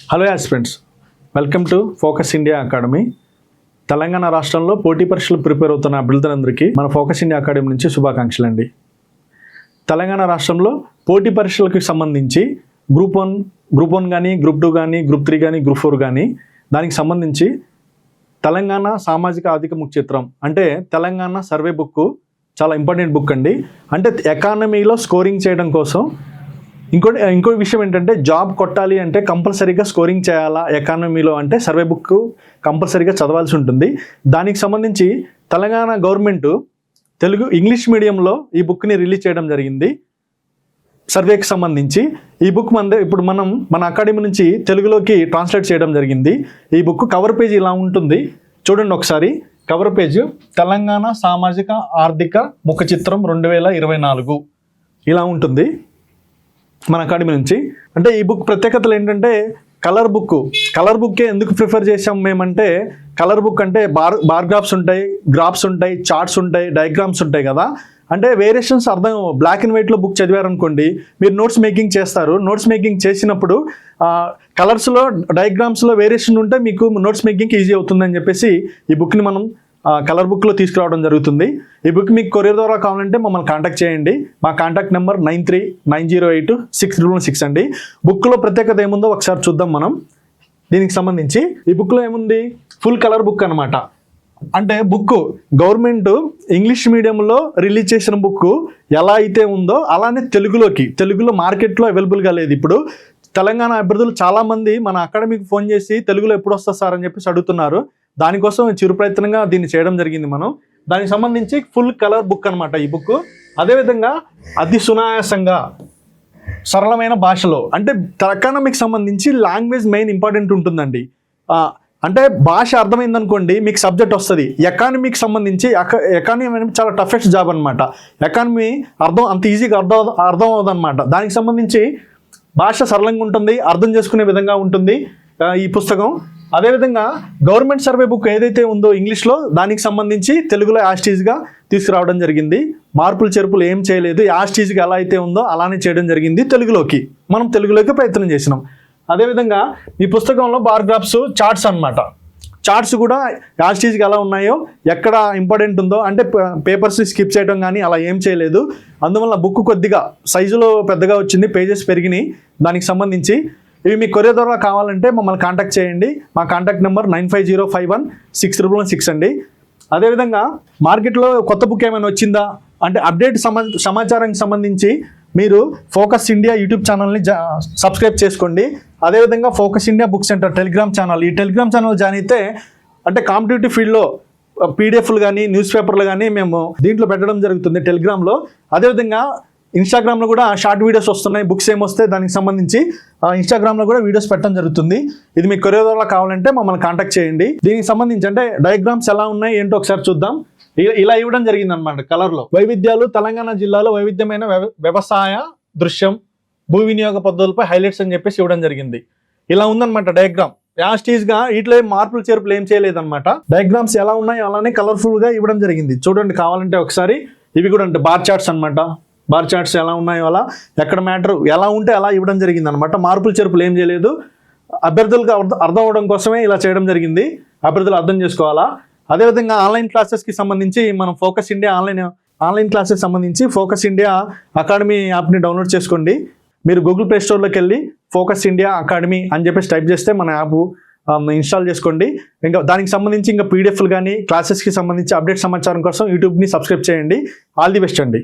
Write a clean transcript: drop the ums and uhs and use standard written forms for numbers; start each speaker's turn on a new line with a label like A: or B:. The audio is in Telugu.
A: Hello aspirants, welcome to focus India academy. Telangana రాష్ట్రంలో పోటీ పరీక్షలు ప్రిపేర్ అవుతున్న అభ్యర్థులందరికీ మన ఫోకస్ ఇండియా అకాడమీ నుంచి శుభాకాంక్షలు అండి. తెలంగాణ రాష్ట్రంలో పోటీ పరీక్షలకు సంబంధించి గ్రూప్ వన్ కానీ, గ్రూప్ 2 కానీ, గ్రూప్ 3 కానీ, గ్రూప్ 4 కానీ దానికి సంబంధించి తెలంగాణ సామాజిక ఆర్థిక ముఖ చిత్రం అంటే తెలంగాణ సర్వే బుక్ చాలా ఇంపార్టెంట్ బుక్ అండి. అంటే ఎకానమీలో స్కోరింగ్ చేయడం కోసం ఇంకో విషయం ఏంటంటే, జాబ్ కొట్టాలి అంటే కంపల్సరీగా స్కోరింగ్ చేయాలా ఎకానమీలో అంటే సర్వే బుక్ కంపల్సరీగా చదవాల్సి ఉంటుంది. దానికి సంబంధించి తెలంగాణ గవర్నమెంట్ ఇంగ్లీష్ మీడియంలో ఈ బుక్ని రిలీజ్ చేయడం జరిగింది. సర్వేకి సంబంధించి ఈ బుక్ ఇప్పుడు మన అకాడమీ నుంచి తెలుగులోకి ట్రాన్స్లేట్ చేయడం జరిగింది. ఈ బుక్ కవర్ పేజ్ ఇలా ఉంటుంది, చూడండి ఒకసారి. కవర్ పేజ్ తెలంగాణ సామాజిక ఆర్థిక ముఖ చిత్రం 2024 ఇలా ఉంటుంది మన అకాడమీ నుంచి. అంటే ఈ బుక్ ప్రత్యేకతలు ఏంటంటే, కలర్ బుక్కే ఎందుకు ప్రిఫర్ చేసాం మేమంటే, కలర్ బుక్ అంటే బార్ గ్రాఫ్స్ ఉంటాయి, గ్రాఫ్స్ ఉంటాయి, చార్ట్స్ ఉంటాయి, డయాగ్రామ్స్ ఉంటాయి కదా. అంటే వేరియేషన్స్ అర్థం. బ్లాక్ అండ్ వైట్లో బుక్ చదివారనుకోండి, మీరు నోట్స్ మేకింగ్ చేస్తారు. నోట్స్ మేకింగ్ చేసినప్పుడు కలర్స్లో, డయాగ్రామ్స్లో వేరియేషన్ ఉంటే మీకు నోట్స్ మేకింగ్ ఈజీ అవుతుందని చెప్పేసి ఈ బుక్ని మనం కలర్ బుక్లో తీసుకురావడం జరుగుతుంది. ఈ బుక్ మీకు కొరియర్ ద్వారా కావాలంటే మమ్మల్ని కాంటాక్ట్ చేయండి. మా కాంటాక్ట్ నెంబర్ 93908666 అండి. బుక్లో ప్రత్యేకత ఏముందో ఒకసారి చూద్దాం మనం. దీనికి సంబంధించి ఈ బుక్లో ఏముంది, ఫుల్ కలర్ బుక్ అనమాట. అంటే బుక్ గవర్నమెంట్ ఇంగ్లీష్ మీడియంలో రిలీజ్ చేసిన బుక్ ఎలా అయితే ఉందో అలానే తెలుగులో మార్కెట్లో అవైలబుల్గా లేదు. ఇప్పుడు తెలంగాణ అభ్యర్థులు చాలామంది మన అకాడమీకి ఫోన్ చేసి తెలుగులో ఎప్పుడు వస్తుంది సార్ అని చెప్పేసి అడుగుతున్నారు. దానికోసం చిరు ప్రయత్నంగా దీన్ని చేయడం జరిగింది మనం. దానికి సంబంధించి ఫుల్ కలర్ బుక్ అనమాట ఈ బుక్. అదేవిధంగా అతి సునాయాసంగా సరళమైన భాషలో, అంటే ఎకానమీకి సంబంధించి లాంగ్వేజ్ మెయిన్ ఇంపార్టెంట్ ఉంటుందండి. అంటే భాష అర్థమైందనుకోండి మీకు సబ్జెక్ట్ వస్తుంది. ఎకానమీకి సంబంధించి ఎకానమీ అనేది చాలా టఫెస్ట్ జాబ్ అనమాట. ఎకానమీ అంత ఈజీగా అర్థం అవ్వదన్నమాట. దానికి సంబంధించి భాష సరళంగా ఉంటుంది, అర్థం చేసుకునే విధంగా ఉంటుంది ఈ పుస్తకం. అదేవిధంగా గవర్నమెంట్ సర్వే బుక్ ఏదైతే ఉందో ఇంగ్లీష్లో, దానికి సంబంధించి తెలుగులో యాస్టీజ్గా తీసుకురావడం జరిగింది. మార్పులు చేర్పులు ఏం చేయలేదు, యాస్టీజ్గా ఎలా అయితే ఉందో అలానే చేయడం జరిగింది. మనం తెలుగులోకి ప్రయత్నం చేసినాం. అదేవిధంగా ఈ పుస్తకంలో బార్ గ్రాఫ్స్, చార్ట్స్ అనమాట. చార్ట్స్ కూడా యాస్టీజ్గా ఎలా ఉన్నాయో, ఎక్కడ ఇంపార్టెంట్ ఉందో, అంటే పేపర్స్ స్కిప్ చేయడం కానీ అలా ఏం చేయలేదు. అందువల్ల బుక్ కొద్దిగా సైజులో పెద్దగా వచ్చింది, పేజెస్ పెరిగినాయి. దానికి సంబంధించి ఇవి మీ కొరియర్ ద్వారా కావాలంటే మమ్మల్ని కాంటాక్ట్ చేయండి. మా కాంటాక్ట్ నెంబర్ 95051666 అండి. అదేవిధంగా మార్కెట్లో కొత్త బుక్ ఏమైనా వచ్చిందా అంటే అప్డేట్ సమాచారానికి సంబంధించి మీరు ఫోకస్ ఇండియా యూట్యూబ్ ఛానల్ని సబ్స్క్రైబ్ చేసుకోండి. అదేవిధంగా focus India book centre Telegram channel, ఈ టెలిగ్రామ్ ఛానల్ జాయిన్ అయితే అంటే కాంపిటేటివ్ ఫీల్డ్లో పీడిఎఫ్లు కానీ, న్యూస్ పేపర్లు కానీ మేము దీంట్లో పెట్టడం జరుగుతుంది టెలిగ్రామ్లో. అదేవిధంగా ఇన్స్టాగ్రామ్లో కూడా షార్ట్ వీడియోస్ వస్తున్నాయి. బుక్స్ ఏమొస్తే దానికి సంబంధించి ఇన్స్టాగ్రామ్లో కూడా వీడియోస్ పెట్టడం జరుగుతుంది. ఇది మీకు కొరియర్ ద్వారా కావాలంటే మమ్మల్ని కాంటాక్ట్ చేయండి. దీనికి సంబంధించి అంటే డయాగ్రామ్స్ ఎలా ఉన్నాయి ఏంటో ఒకసారి చూద్దాం. ఇలా ఇవ్వడం జరిగింది అనమాట కలర్లో. వైవిధ్యాలు, తెలంగాణ జిల్లాలో వైవిధ్యమైన వ్యవసాయ దృశ్యం, భూ వినియోగ పద్ధతులపై హైలైట్స్ అని చెప్పేసి ఇవ్వడం జరిగింది. ఇలా ఉందన్నమాట డయాగ్రామ్. యాస్టీజ్గా వీటిలో మార్పులు చేర్పులు ఏం చేయలేదన్నమాట. డయాగ్రామ్స్ ఎలా ఉన్నాయో అలానే కలర్ఫుల్గా ఇవ్వడం జరిగింది. చూడండి కావాలంటే ఒకసారి. ఇవి కూడా అంటే బార్ చార్ట్స్ అనమాట. బార్ చార్ట్స్ ఎలా ఉన్నాయో అలా, ఎక్కడ మ్యాటర్ ఎలా ఉంటే అలా ఇవ్వడం జరిగింది అనమాట. మార్పులు చేర్పులు ఏం చేయలేదు. అభ్యర్థులకు అర్థం అవడం కోసమే ఇలా చేయడం జరిగింది. అభ్యర్థులు అర్థం చేసుకోవాలా. అదేవిధంగా ఆన్లైన్ క్లాసెస్కి సంబంధించి మనం ఫోకస్ ఇండియా ఆన్లైన్ క్లాసెస్ సంబంధించి ఫోకస్ ఇండియా అకాడమీ యాప్ని డౌన్లోడ్ చేసుకోండి. మీరు గూగుల్ ప్లే స్టోర్లోకి వెళ్ళి ఫోకస్ ఇండియా అకాడమీ అని చెప్పేసి టైప్ చేస్తే మన యాప్ ఇన్స్టాల్ చేసుకోండి. ఇంకా దానికి సంబంధించి ఇంకా పీడిఎఫ్లు కానీ, క్లాసెస్కి సంబంధించి అప్డేట్ సమాచారం కోసం యూట్యూబ్ని సబ్స్క్రైబ్ చేయండి. ఆల్ ది బెస్ట్ అండి.